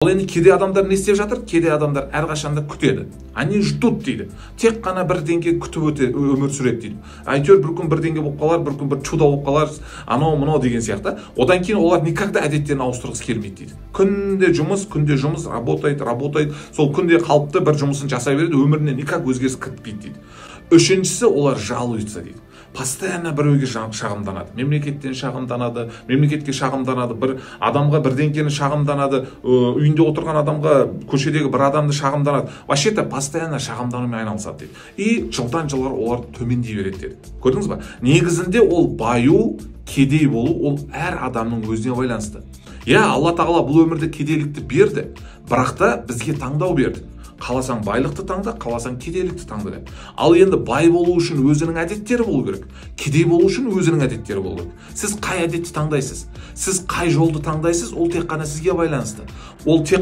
Ал енді кедей адамдар не істеп жатыр? Кедей адамдар әрқашанда күтеді. Они ждут дейді. Тек қана бірдеңе күтіп өмір сүреді дейді. Әйтеуір бір күн бірдеңе болып қалар, бір күн бір чудо болып қалар, анау мынау деген сияқты. Одан кейін олар никогда әдеттерін ауыстырғысы келмейді дейді. Күнде жұмыс, работает. Сол күнде қалыпты бір жұмысын жасай береді, өміріне никак өзгеріс кірпейді дейді. Үшіншісі, олар жалуются дейді. Постоянно біреуге шағымданады. Мемлекеттен шағымданады, мемлекетке шағымданады, бір адамға бірдеңкені шағымданады, үйінде отырған адамға, көшедегі бір адамды шағымданады. Вообще-то постоянно шағымданумен айналысады дейді. И жылдан жылға олар төмендей береді деді. Көрдіңіз ба? Негізінде ол баю, кедей болу, ол әр адамның өзіне байланысты. Алла тағала бұл өмірде кедейлікті берді, бірақ та бізге таңдау берді. Қаласаң байлықты таңда, қаласаң кедейлікті таңда деп. Ал енді бай болу үшін өзінің әдеттері болу керек. Кедей болу үшін өзінің әдеттері болу керек. Сіз қай әдетті таңдайсыз? Сіз қай жолды таңдайсыз? Ол тек қана сізге байланысты. Ол тек